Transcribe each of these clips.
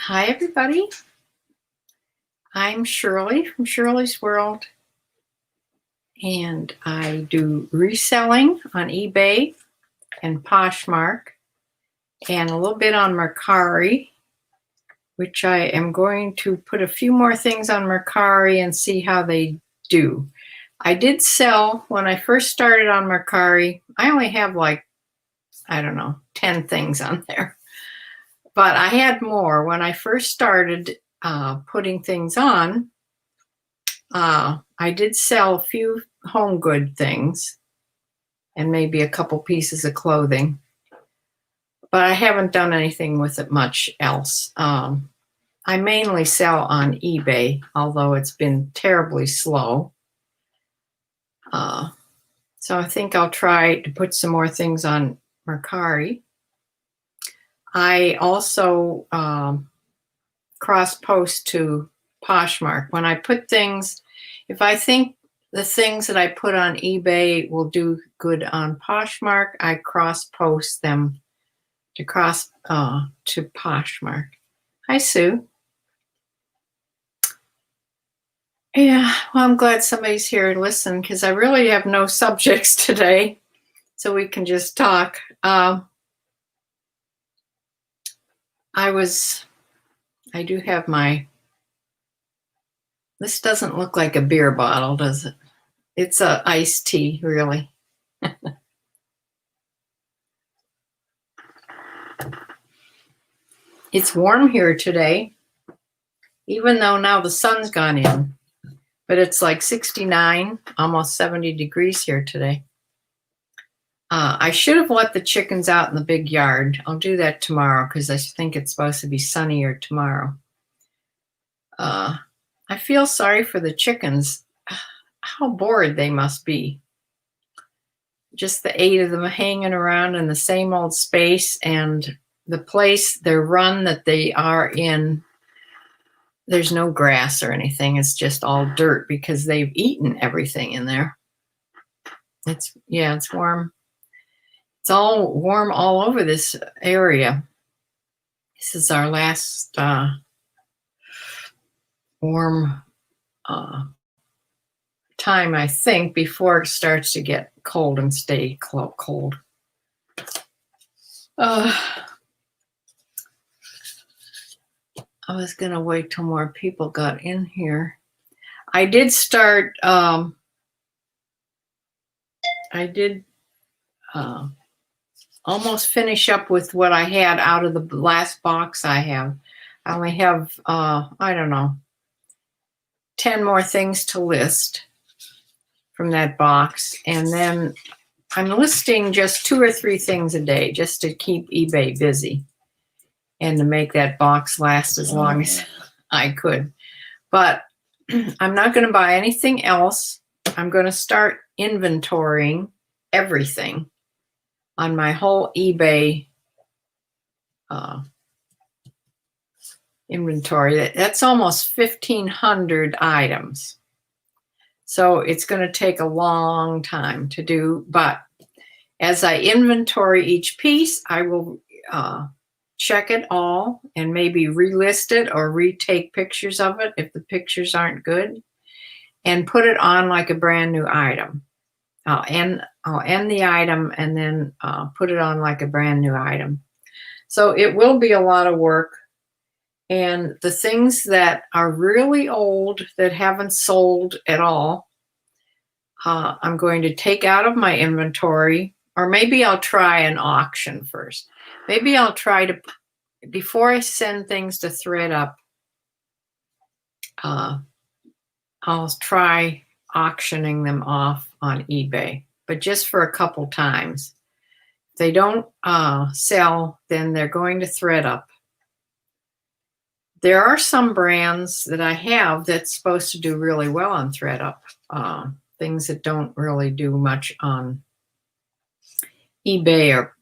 Hi, everybody. I'm Shirley from Shirley's World, and I do reselling on eBay and Poshmark, and a little bit on Mercari, which I am going to put a few more things on Mercari and see how they do. I did sell when I first started on Mercari. I only have like, I don't know, 10 things on there. But I had more when I first started putting things on. I did sell a few home good things and maybe a couple pieces of clothing, but I haven't done anything with it much else. I mainly sell on eBay, although it's been terribly slow. So I think I'll try to put some more things on Mercari. I also cross-post to Poshmark. When I put things, if I think the things that I put on eBay will do good on Poshmark, I cross-post them to Poshmark. Hi, Sue. Yeah, well, I'm glad somebody's here to listen because I really have no subjects today, so we can just talk. I do have this doesn't look like a beer bottle, does it? It's a iced tea, really. It's warm here today, even though now the sun's gone in, but it's like 69, almost 70 degrees here today. I should have let the chickens out in the big yard. I'll do that tomorrow because I think it's supposed to be sunnier tomorrow. I feel sorry for the chickens. How bored they must be. Just the 8 of them hanging around in the same old space, and the place, their run that they are in, there's no grass or anything. It's just all dirt because they've eaten everything in there. It's warm. It's all warm all over this area. This is our last warm time, I think, before it starts to get cold and stay cold. I was going to wait till more people got in here. I did start, almost finish up with what I had out of the last box I have. I only have, I don't know, 10 more things to list from that box. And then I'm listing just 2 or 3 things a day just to keep eBay busy and to make that box last as long as I could. But I'm not going to buy anything else. I'm going to start inventorying everything on my whole eBay inventory. That's almost 1,500 items. So it's going to take a long time to do. But as I inventory each piece, I will check it all and maybe relist it or retake pictures of it if the pictures aren't good, and put it on like a brand new item. I'll end the item and then put it on like a brand new item. So it will be a lot of work. And the things that are really old that haven't sold at all, I'm going to take out of my inventory, or maybe I'll try an auction first. Maybe I'll try to, before I send things to ThredUp, I'll try auctioning them off on eBay, but just for a couple times. If they don't sell, then they're going to ThredUp. There are some brands that I have that's supposed to do really well on ThredUp, things that don't really do much on eBay, or,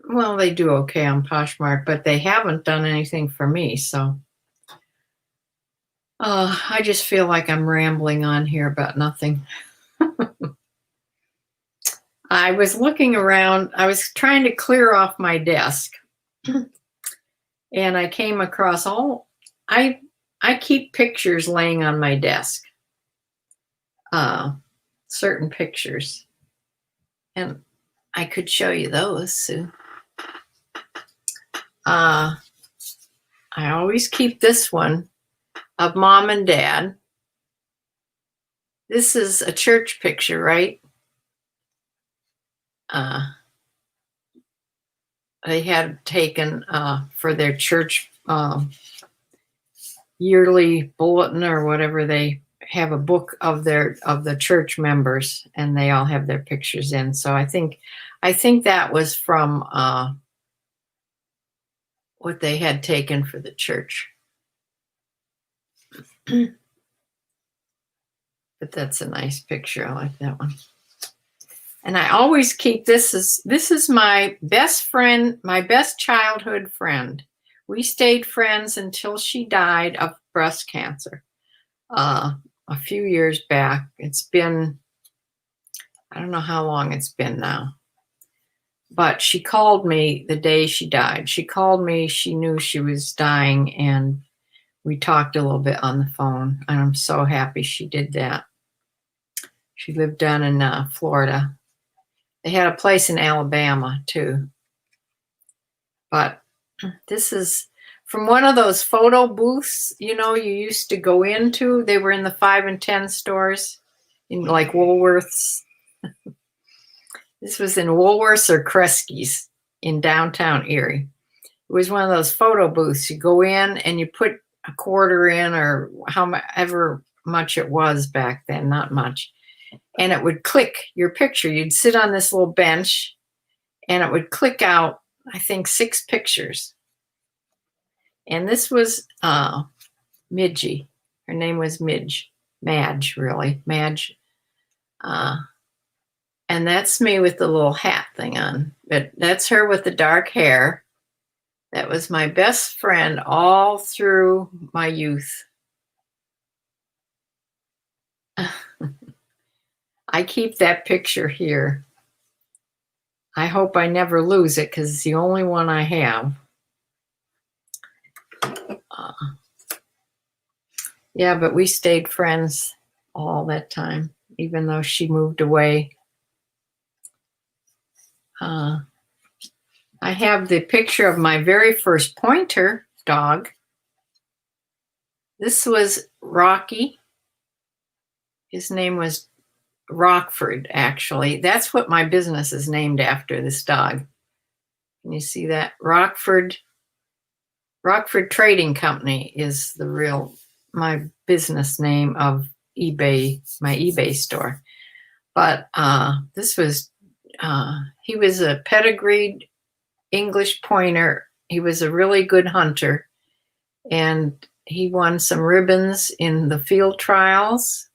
well, they do okay on Poshmark, but they haven't done anything for me. So I just feel like I'm rambling on here about nothing. I was looking around. I was trying to clear off my desk, and I came across all I keep pictures laying on my desk. Certain pictures. And I could show you those, Sue. I always keep this one of Mom and Dad. This is a church picture, right? They had taken for their church yearly bulletin or whatever. They have a book of the church members, and they all have their pictures in. So I think that was from what they had taken for the church. But that's a nice picture. I like that one. And I always keep this is my best friend, my best childhood friend. We stayed friends until she died of breast cancer a few years back. It's been, I don't know how long it's been now. But she called me the day she died. She called me, she knew she was dying, and we talked a little bit on the phone. And I'm so happy she did that. She lived down in Florida. They had a place in Alabama too. But this is from one of those photo booths, you used to go into. They were in the 5 and 10 stores in like Woolworths. This was in Woolworths or Kresge's in downtown Erie. It was one of those photo booths. You go in and you put a quarter in, or however much it was back then, not much. And it would click your picture. You'd sit on this little bench and it would click out, I think, 6 pictures. And this was Midgie. Her name was Madge, really. Madge. And that's me with the little hat thing on. But that's her with the dark hair. That was my best friend all through my youth. I keep that picture here. I hope I never lose it because it's the only one I have. Yeah, but we stayed friends all that time, even though she moved away. I have the picture of my very first pointer dog. This was Rocky. His name was Rockford, actually. That's what my business is named after, this dog. Can you see that? Rockford Trading Company is my business name of eBay, my eBay store. But this was, he was a pedigreed English pointer. He was a really good hunter, and he won some ribbons in the field trials.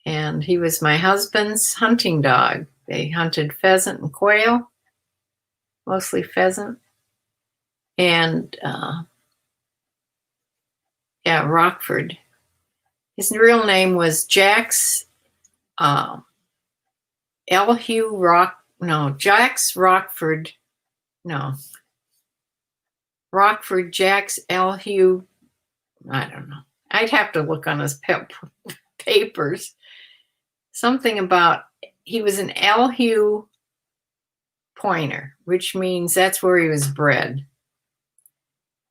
And he was my husband's hunting dog. They hunted pheasant and quail, mostly pheasant. And Rockford. His real name was Jax Rockford. No. Rockford Jax Elhue. I don't know. I'd have to look on his papers. Something about, he was an Elhue pointer, which means that's where he was bred.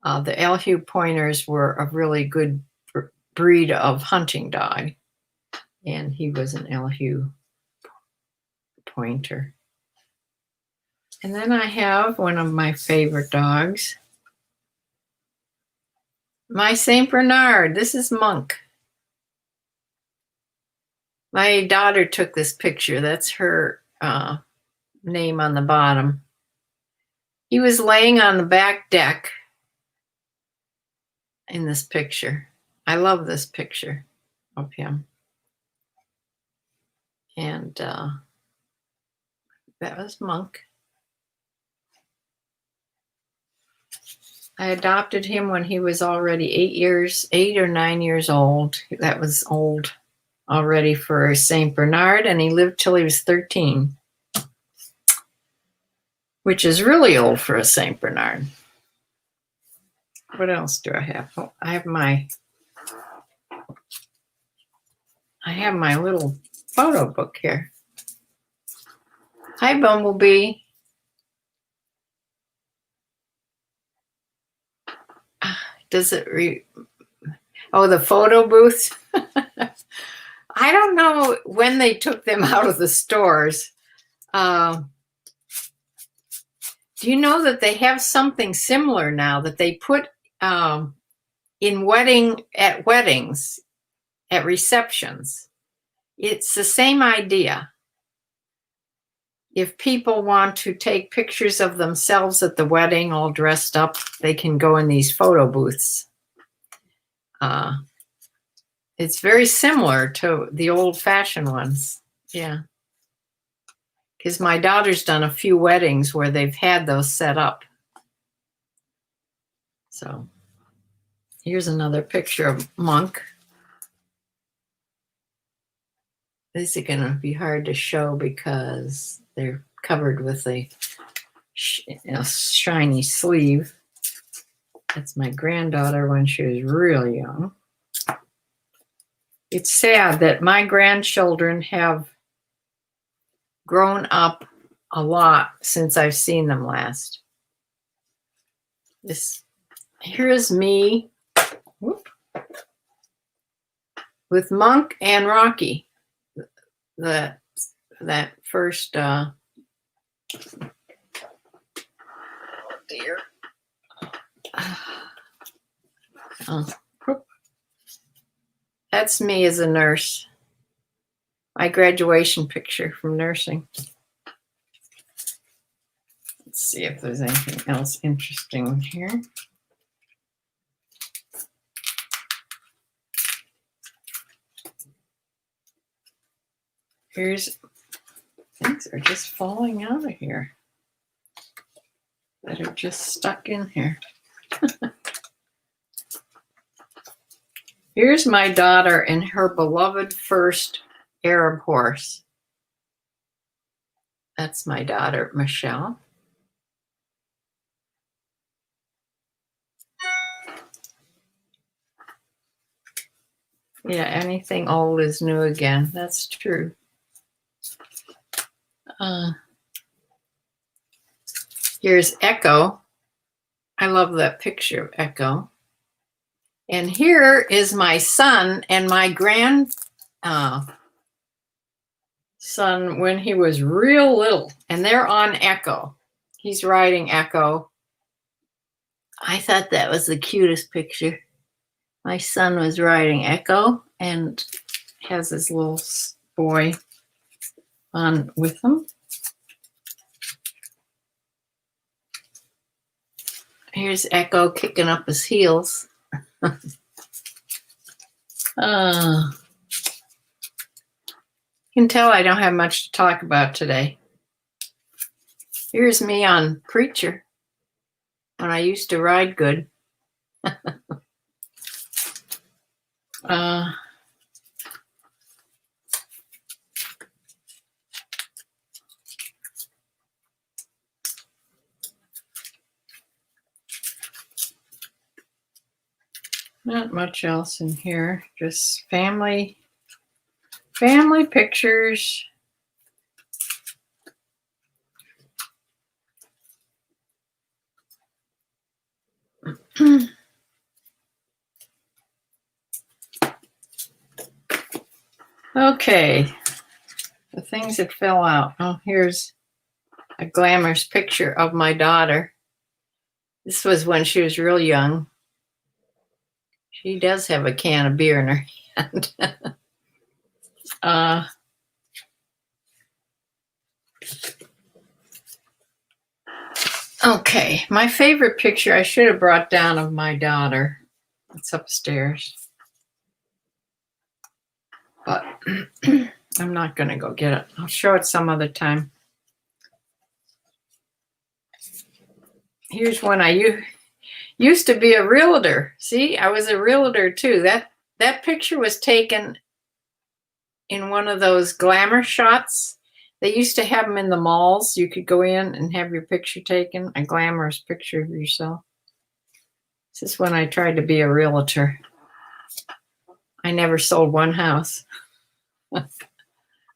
The Elhue pointers were a really good breed of hunting dog, and he was an Elhue pointer. And then I have one of my favorite dogs, my Saint Bernard. This is Monk. My daughter took this picture. That's her name on the bottom. He was laying on the back deck in this picture. I love this picture of him. And that was Monk. I adopted him when he was already 8 or 9 years old. That was old already for a Saint Bernard, and he lived till he was 13, which is really old for a Saint Bernard. What else do I have? Oh, I have my little photo book here. Hi, Bumblebee. Does it oh, the photo booths? I don't know when they took them out of the stores. Do you know that they have something similar now that they put in weddings, at receptions? It's the same idea. If people want to take pictures of themselves at the wedding all dressed up, they can go in these photo booths. It's very similar to the old-fashioned ones. Yeah. Because my daughter's done a few weddings where they've had those set up. So here's another picture of Monk. These are going to be hard to show because they're covered with a shiny sleeve. That's my granddaughter when she was really young. It's sad that my grandchildren have grown up a lot since I've seen them last. Here's me with Monk and Rocky. That first dear. That's me as a nurse. My graduation picture from nursing. Let's see if there's anything else interesting here. Things are just falling out of here that are just stuck in here. Here's my daughter and her beloved first Arab horse. That's my daughter, Michelle. Yeah, anything old is new again. That's true. Here's Echo. I love that picture of Echo. And here is my son and my grandson when he was real little. And they're on Echo. He's riding Echo. I thought that was the cutest picture. My son was riding Echo and has his little boy on with him. Here's Echo kicking up his heels. You can tell I don't have much to talk about today. Here's me on Preacher when I used to ride good. Not much else in here, just family pictures. Okay, the things that fell out. Oh, here's a glamorous picture of my daughter. This was when she was real young. She does have a can of beer in her hand. Okay, my favorite picture I should have brought down of my daughter. It's upstairs. But I'm not going to go get it. I'll show it some other time. Here's when I used to be a realtor. See, I was a realtor too. That picture was taken in one of those glamour shots. They used to have them in the malls. You could go in and have your picture taken, a glamorous picture of yourself. This is when I tried to be a realtor. I never sold one house.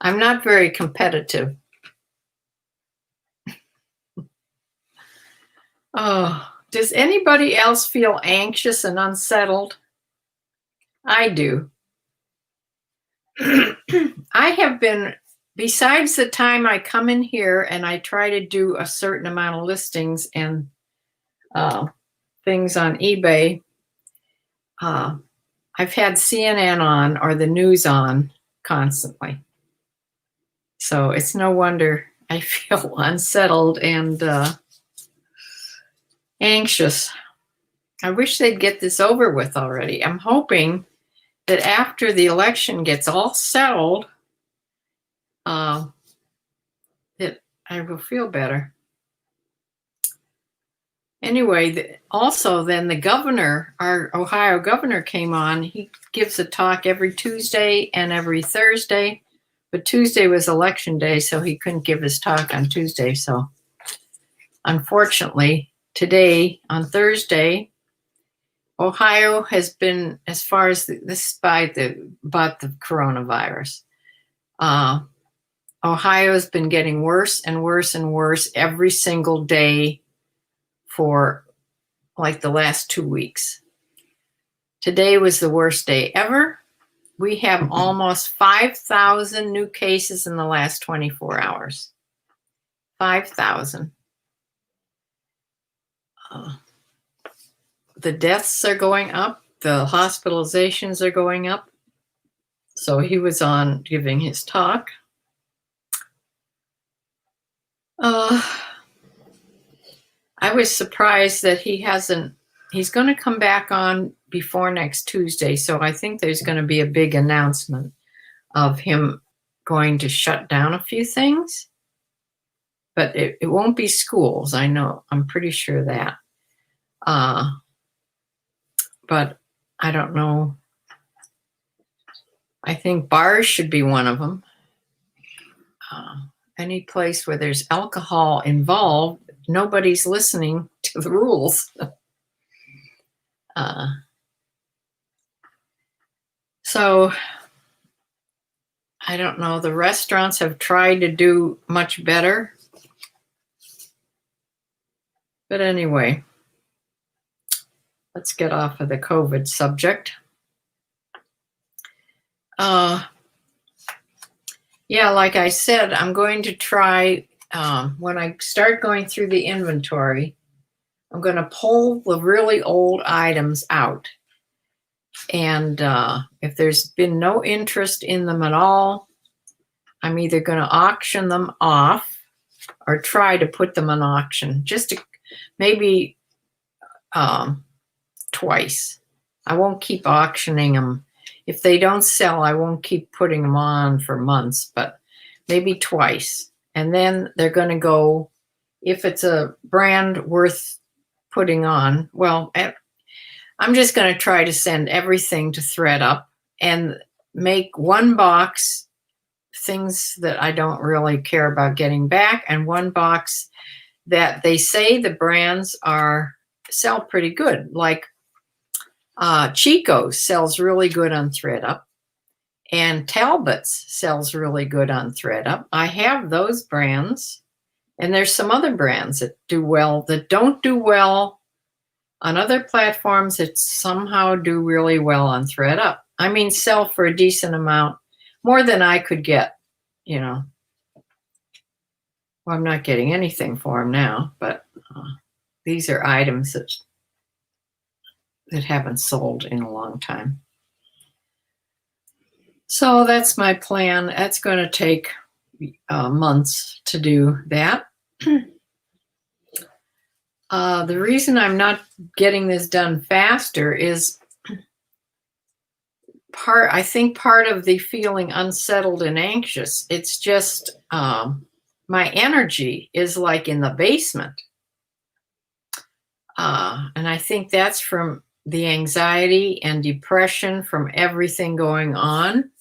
I'm not very competitive. Oh, does anybody else feel anxious and unsettled? I do. I have been, besides the time I come in here and I try to do a certain amount of listings and things on eBay, I've had CNN on or the news on constantly. So it's no wonder I feel unsettled and anxious. I wish they'd get this over with already. I'm hoping that after the election gets all settled, that I will feel better. Anyway, also then the governor, our Ohio governor, came on. He gives a talk every Tuesday and every Thursday, but Tuesday was election day, so he couldn't give his talk on Tuesday. So unfortunately, today on Thursday, Ohio has been, as far as this about the coronavirus, Ohio has been getting worse and worse and worse every single day for like the last 2 weeks. Today was the worst day ever. We have almost 5,000 new cases in the last 24 hours. 5,000. The deaths are going up. The hospitalizations are going up. So he was on giving his talk. I was surprised that he's going to come back on before next Tuesday. So I think there's going to be a big announcement of him going to shut down a few things. But it won't be schools. I know. I'm pretty sure that. But I don't know. I think bars should be one of them. Any place where there's alcohol involved, nobody's listening to the rules. So I don't know. The restaurants have tried to do much better. But anyway, let's get off of the COVID subject. Yeah, like I said, I'm going to try, when I start going through the inventory, I'm going to pull the really old items out. And if there's been no interest in them at all, I'm either going to auction them off or try to put them on auction, just to, maybe twice. I won't keep auctioning them. If they don't sell, I won't keep putting them on for months, but maybe twice. And then they're going to go, if it's a brand worth putting on, well, I'm just going to try to send everything to ThreadUp and make one box things that I don't really care about getting back, and one box that they say the brands sell pretty good, like Chico's sells really good on ThreadUp, and Talbot's sells really good on ThreadUp. I have those brands, and there's some other brands that do well, that don't do well on other platforms, that somehow do really well on ThreadUp. I mean, sell for a decent amount, more than I could get, you know. Well, I'm not getting anything for them now, but these are items that haven't sold in a long time. So that's my plan. That's going to take months to do that. The reason I'm not getting this done faster is I think part of the feeling unsettled and anxious. It's just my energy is like in the basement. And I think that's from the anxiety and depression from everything going on.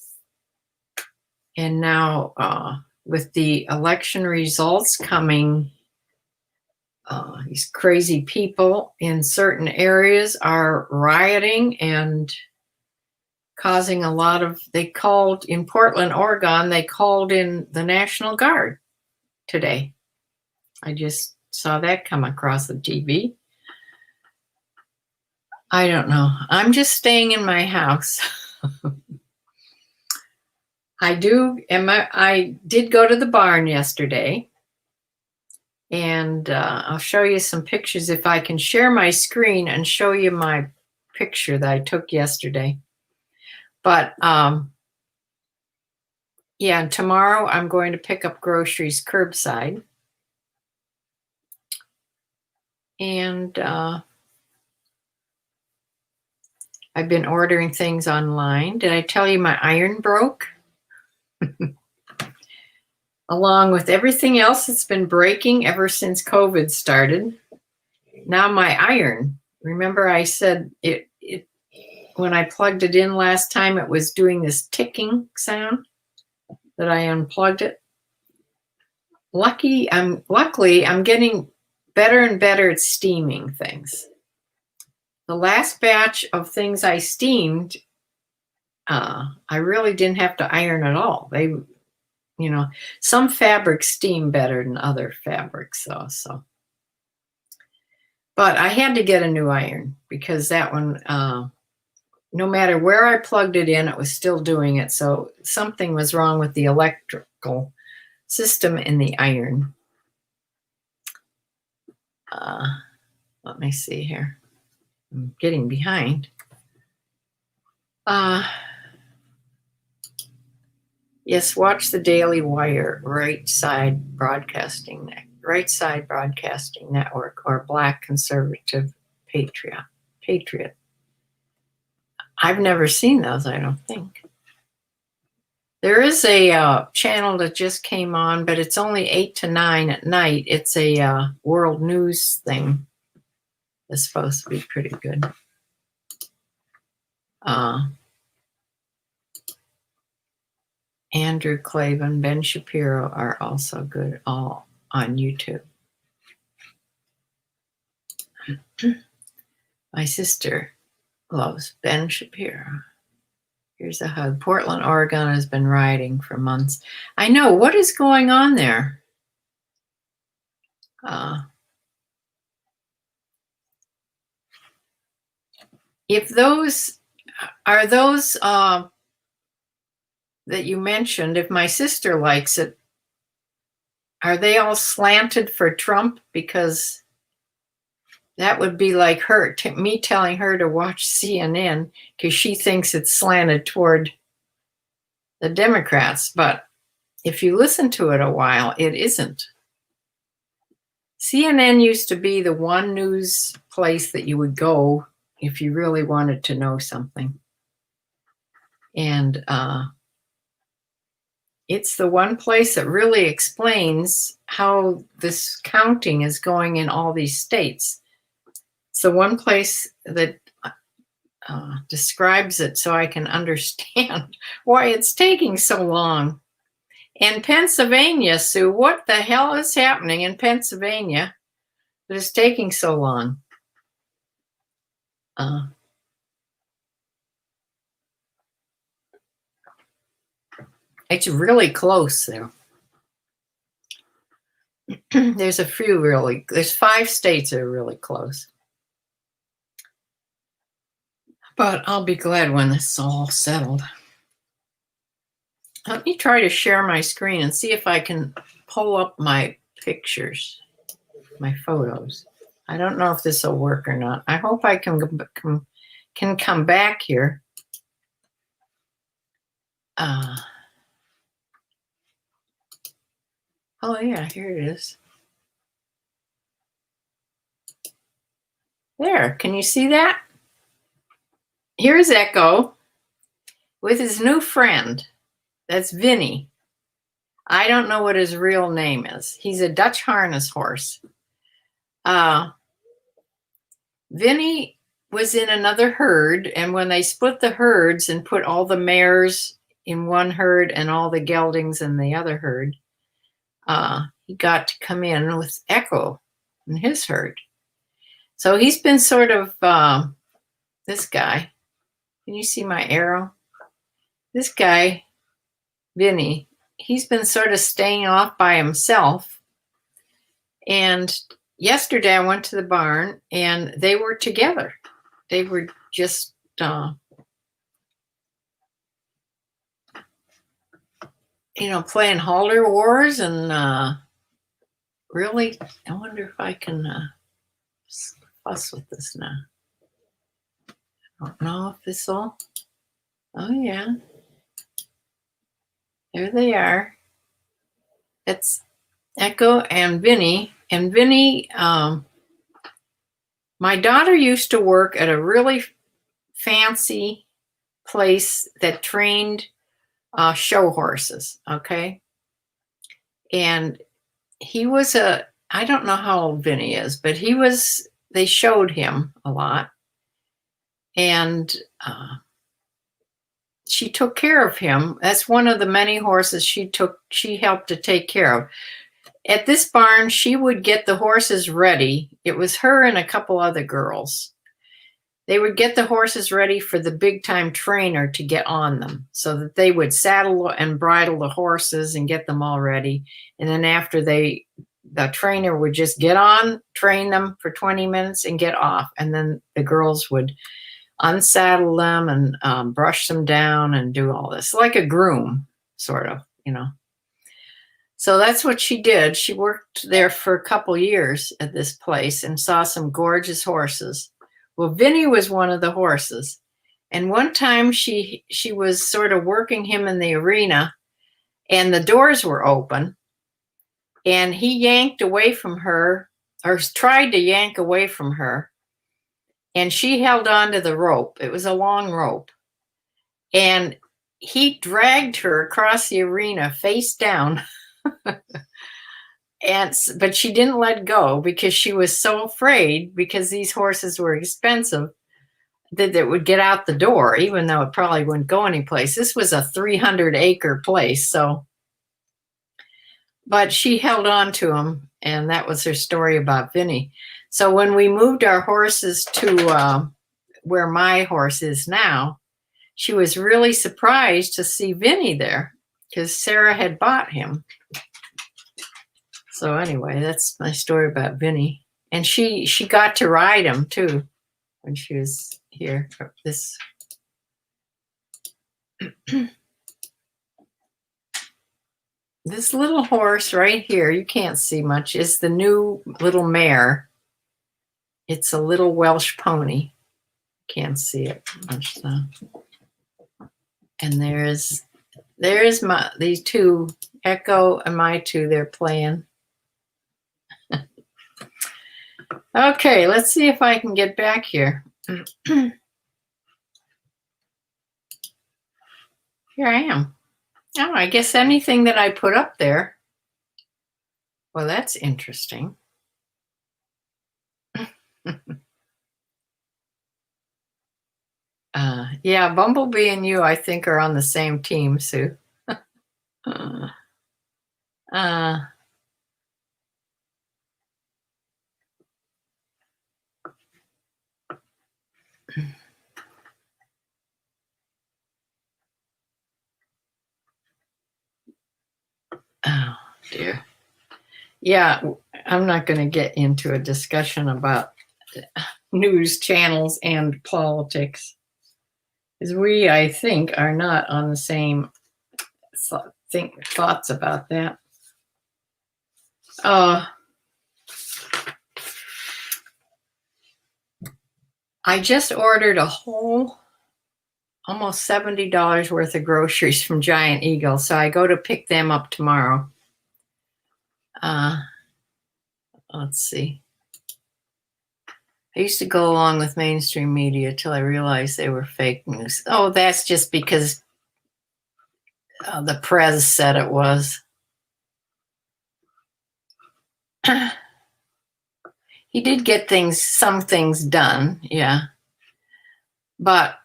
And now with the election results coming these crazy people in certain areas are rioting and causing a lot of, they called in Portland, Oregon, they called in the National Guard today. I just saw that come across the TV. I don't know. I'm just staying in my house. I did go to the barn yesterday, and I'll show you some pictures if I can share my screen and show you my picture that I took yesterday. But yeah, tomorrow I'm going to pick up groceries curbside. And I've been ordering things online. Did I tell you my iron broke? Along with everything else that's been breaking ever since COVID started. Now my iron, remember I said it when I plugged it in last time, it was doing this ticking sound that I unplugged it. Luckily, I'm getting better and better at steaming things. The last batch of things I steamed, I really didn't have to iron at all. They, some fabrics steam better than other fabrics, so. But I had to get a new iron because that one, no matter where I plugged it in, it was still doing it. So something was wrong with the electrical system in the iron. Let me see here. I'm getting behind. Yes, watch the Daily Wire, Right Side Broadcasting Network, or Black Conservative Patriot. I've never seen those, I don't think. There is a channel that just came on, but it's only 8 to 9 at night. It's a world news thing. It's supposed to be pretty good. Andrew Klavan, Ben Shapiro are also good, all on YouTube. My sister loves Ben Shapiro. Here's a hug. Portland, Oregon has been rioting for months. I know. What is going on there? If those are those that you mentioned, if my sister likes it, are they all slanted for Trump? Because that would be like me telling her to watch CNN because she thinks it's slanted toward the Democrats. But if you listen to it a while, it isn't. CNN used to be the one news place that you would go if you really wanted to know something. And it's the one place that really explains how this counting is going in all these states. It's the one place that describes it so I can understand why it's taking so long. And Pennsylvania, Sue, what the hell is happening in Pennsylvania that is taking so long? It's really close there. There's 5 states that are really close. But I'll be glad when this is all settled. Let me try to share my screen and see if I can pull up my pictures, my photos. I don't know if this will work or not. I hope I can come back here. Oh yeah, here it is. There, can you see that? Here's Echo with his new friend. That's Vinny. I don't know what his real name is. He's a Dutch harness horse. Vinny was in another herd, and when they split the herds and put all the mares in one herd and all the geldings in the other herd, he got to come in with Echo. in his herd. So he's been sort of, this guy, can you see my arrow? This guy, Vinny, he's been sort of staying off by himself. And yesterday I went to the barn and they were together. They were just, playing halter wars and really, I wonder if I can fuss with this now. I don't know if this will, oh yeah. There they are. It's Echo and Vinny. And Vinny, my daughter used to work at a really fancy place that trained show horses, okay? And he was I don't know how old Vinny is, but they showed him a lot. And she took care of him. That's one of the many horses she helped to take care of. At this barn, she would get the horses ready. It was her and a couple other girls. They would get the horses ready for the big time trainer to get on them so that they would saddle and bridle the horses and get them all ready. And then after the trainer would just get on, train them for 20 minutes and get off. And then the girls would unsaddle them and brush them down and do all this, like a groom, sort of, So that's what she did. She worked there for a couple years at this place and saw some gorgeous horses. Well, Vinny was one of the horses. And one time she was sort of working him in the arena and the doors were open and he yanked away from her, or tried to yank away from her. And she held on to the rope. It was a long rope. And he dragged her across the arena face down. But she didn't let go because she was so afraid, because these horses were expensive, that it would get out the door, even though it probably wouldn't go anyplace. This was a 300-acre place. But she held on to him, and that was her story about Vinny. So when we moved our horses to where my horse is now, she was really surprised to see Vinny there because Sarah had bought him. So anyway, that's my story about Vinny. And she got to ride him too when she was here. This little horse right here, you can't see much, is the new little mare. It's a little Welsh pony. Can't see it much though. And there's these two, Echo and my two, they're playing. Okay, let's see if I can get back here. Here I am. Oh, I guess anything that I put up there. Well, that's interesting. Yeah, Bumblebee and you, I think, are on the same team, Sue. Oh dear. Yeah, I'm not going to get into a discussion about news channels and politics, because we, I think, are not on the same thoughts about that. I just ordered a whole almost $70 worth of groceries from Giant Eagle, so I go to pick them up tomorrow. Let's see. I used to go along with mainstream media till I realized they were fake news. Oh, that's just because the press said it was. He did get some things done, yeah. But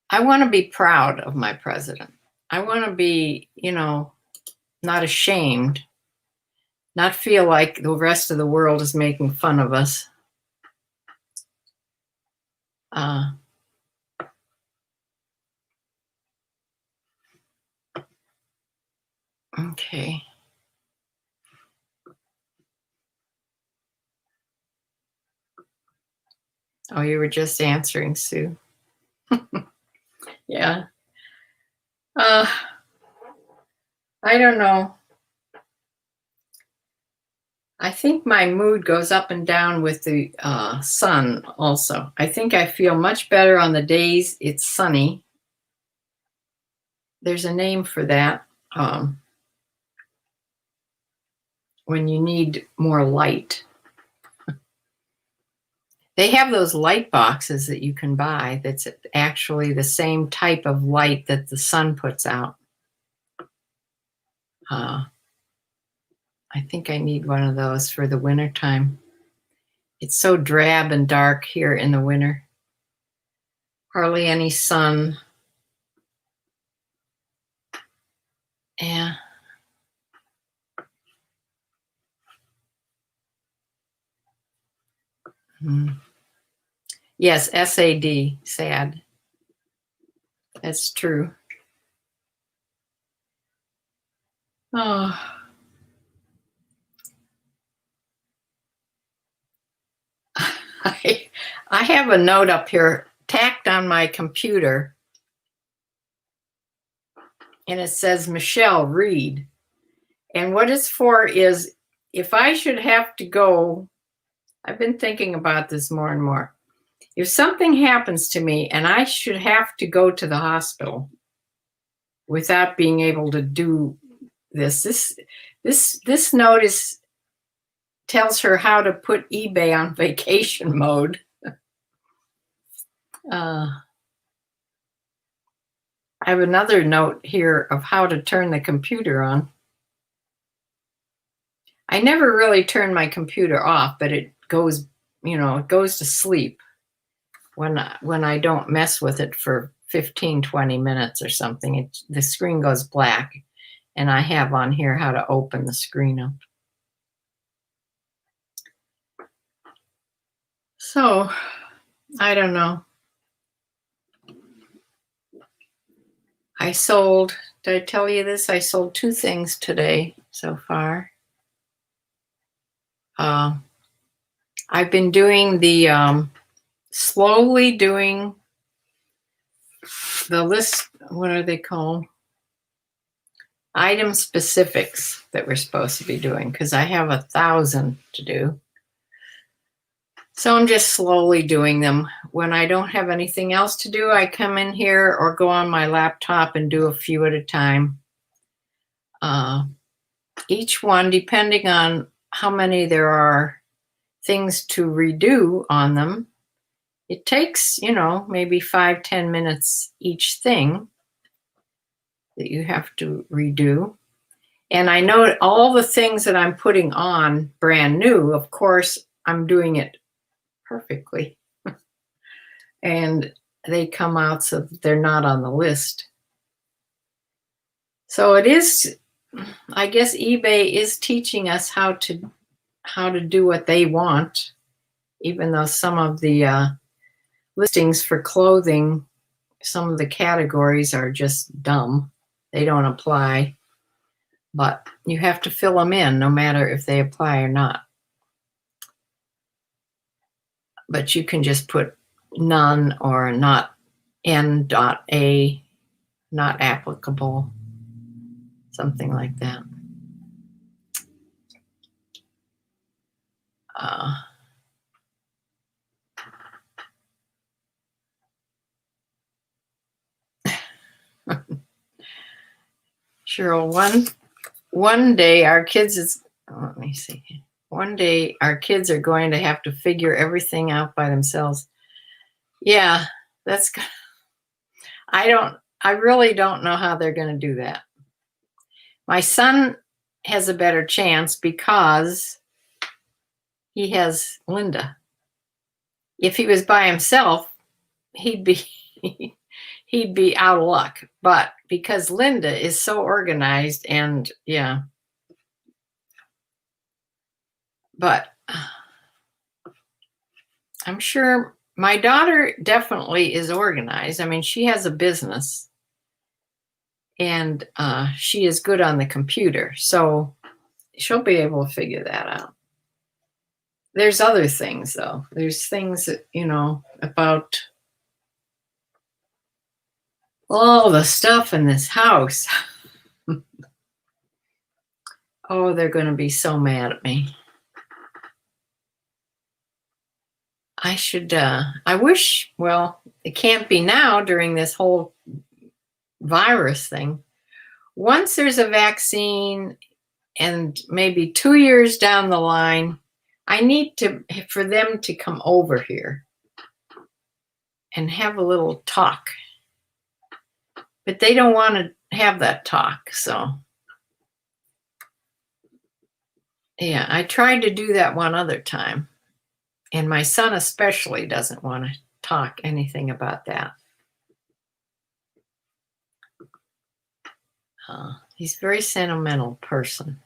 I want to be proud of my president. I want to be, not ashamed not feel like the rest of the world is making fun of us. Okay. Oh, you were just answering, Sue. Yeah. I don't know. I think my mood goes up and down with the sun also. I think I feel much better on the days it's sunny. There's a name for that. When you need more light. They have those light boxes that you can buy that's actually the same type of light that the sun puts out. I think I need one of those for the winter time. It's so drab and dark here in the winter. Hardly any sun. Yeah. Yes, SAD, sad. That's true. Oh. I have a note up here tacked on my computer, and it says, Michelle, read. And what it's for is if I should have to go, I've been thinking about this more and more. If something happens to me and I should have to go to the hospital without being able to do this note tells her how to put eBay on vacation mode. I have another note here of how to turn the computer on. I never really turn my computer off, but it goes, it goes to sleep when I don't mess with it for 15, 20 minutes or something. The screen goes black, and I have on here how to open the screen up. So, I don't know. Did I tell you this? I sold 2 things today so far. I've been doing slowly doing the list. What are they called? Item specifics that we're supposed to be doing, because I have 1,000 to do. So I'm just slowly doing them. When I don't have anything else to do, I come in here or go on my laptop and do a few at a time. Each one, depending on how many there are things to redo on them, it takes, maybe 5-10 minutes each thing that you have to redo. And I know all the things that I'm putting on brand new, of course, I'm doing it perfectly. And they come out so that they're not on the list. So it is, I guess eBay is teaching us how to do what they want, even though some of the listings for clothing, some of the categories are just dumb. They don't apply, but you have to fill them in no matter if they apply or not. But you can just put none or not N.A, not applicable, something like that. Cheryl, one day our kids let me see. One day our kids are going to have to figure everything out by themselves. Yeah, that's good. I really don't know how they're going to do that. My son has a better chance because he has Linda. If he was by himself, he'd be out of luck. But because Linda is so organized, and yeah. But I'm sure my daughter definitely is organized. I mean, she has a business and she is good on the computer. So she'll be able to figure that out. There's other things, though. There's things that, about all the stuff in this house. Oh, they're going to be so mad at me. I wish, well, it can't be now during this whole virus thing. Once there's a vaccine and maybe 2 years down the line, I need for them to come over here and have a little talk. But they don't want to have that talk, so. Yeah, I tried to do that one other time. And my son especially doesn't want to talk anything about that. He's a very sentimental person.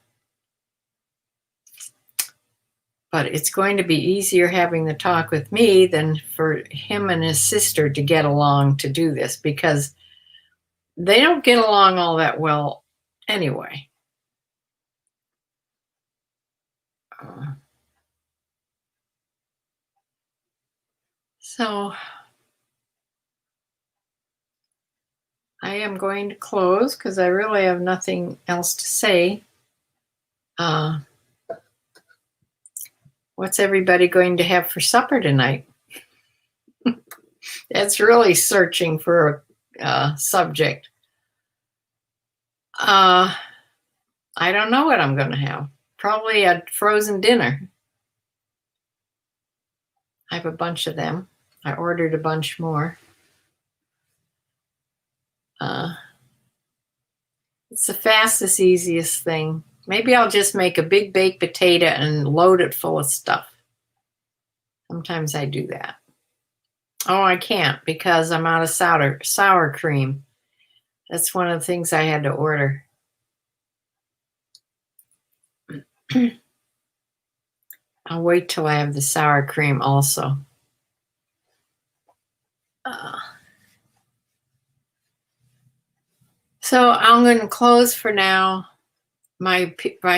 But it's going to be easier having the talk with me than for him and his sister to get along to do this, because they don't get along all that well anyway. So I am going to close because I really have nothing else to say. What's everybody going to have for supper tonight? That's really searching for a subject. I don't know what I'm going to have. Probably a frozen dinner. I have a bunch of them. I ordered a bunch more. It's the fastest, easiest thing. Maybe I'll just make a big baked potato and load it full of stuff. Sometimes I do that. Oh, I can't because I'm out of sour cream. That's one of the things I had to order. I'll wait till I have the sour cream also. So I'm going to close for now. My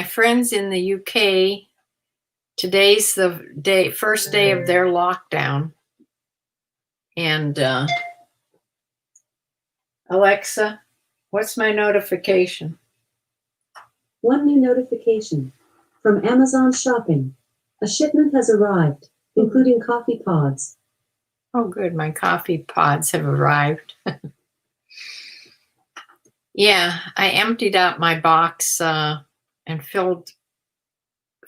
friends in the UK, today's the first day of their lockdown. And Alexa, what's my notification? One new notification from Amazon Shopping. A shipment has arrived, including coffee pods. Oh, good. My coffee pods have arrived. Yeah, I emptied out my box and filled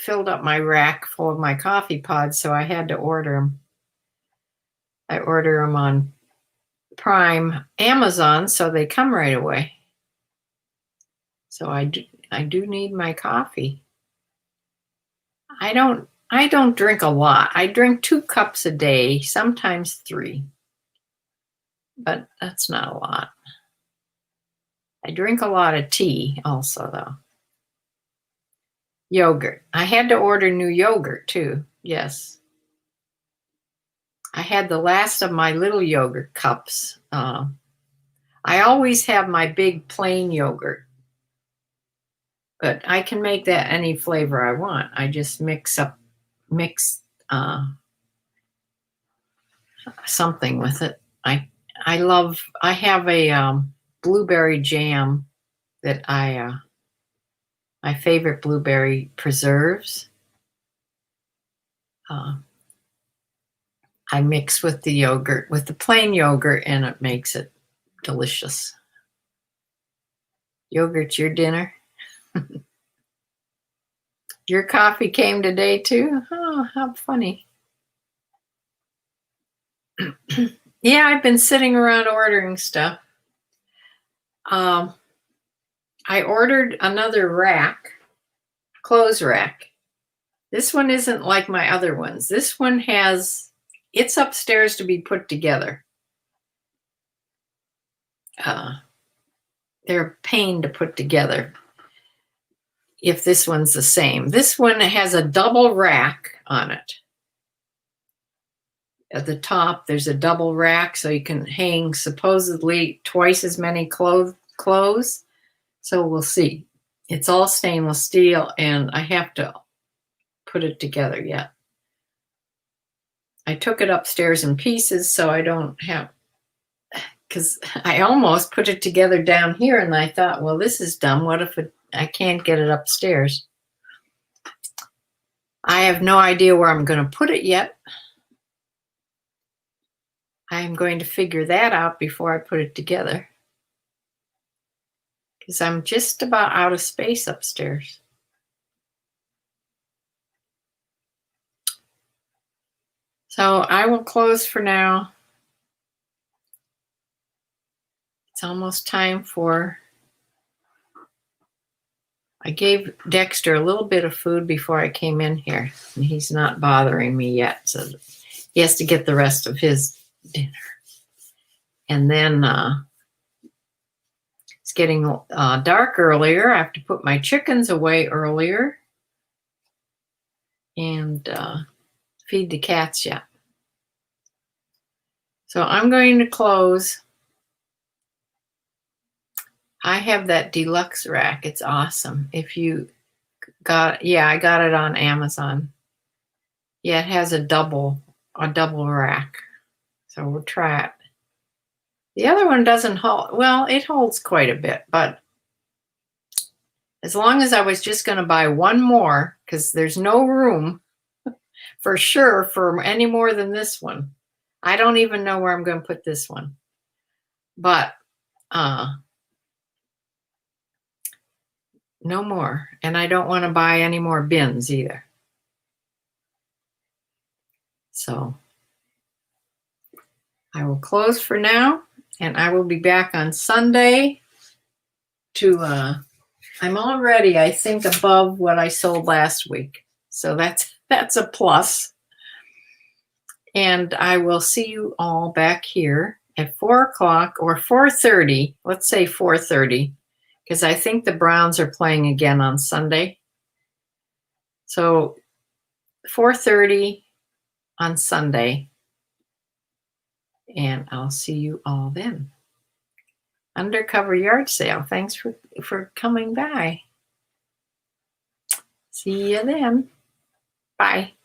up my rack full of my coffee pods, so I had to order them. I order them on Prime Amazon, so they come right away. So I do need my coffee. I don't drink a lot. I drink 2 cups a day, sometimes 3. But that's not a lot. I drink a lot of tea also, though. Yogurt. I had to order new yogurt, too. Yes. I had the last of my little yogurt cups. I always have my big plain yogurt. But I can make that any flavor I want. I just mix something with it. I have a blueberry jam that my favorite blueberry preserves. I mix with the yogurt, with the plain yogurt, and it makes it delicious. Yogurt's your dinner. Your coffee came today too? Oh, how funny. Yeah, I've been sitting around ordering stuff. I ordered another rack, clothes rack. This one isn't like my other ones. This one it's upstairs to be put together. They're a pain to put together. if this one's the same. This one has a double rack on it. At the top, there's a double rack, so you can hang supposedly twice as many clothes. So we'll see. It's all stainless steel, and I have to put it together yet. I took it upstairs in pieces, so I don't have, because I almost put it together down here, and I thought, well, this is dumb. What if I can't get it upstairs? I have no idea where I'm going to put it yet. I'm going to figure that out before I put it together, because I'm just about out of space upstairs. So I will close for now. It's almost time for, I gave Dexter a little bit of food before I came in here, and he's not bothering me yet, so he has to get the rest of his dinner. And then it's getting dark earlier. I have to put my chickens away earlier and feed the cats yet. So I'm going to close. I have that deluxe rack. It's awesome. If you got, yeah, I got it on Amazon. Yeah, it has a double rack. So we'll try it. The other one doesn't hold, well, it holds quite a bit, but as long as I was just going to buy one more, because there's no room for sure for any more than this one. I don't even know where I'm going to put this one. But no more. And I don't want to buy any more bins either. So I will close for now, and I will be back on Sunday to, I'm already, I think, above what I sold last week. So that's a plus. And I will see you all back here at 4 o'clock or 4:30. Let's say 4:30, because I think the Browns are playing again on Sunday. So 4:30 on Sunday. And I'll see you all then. Undercover yard sale. Thanks for coming by. See you then. Bye.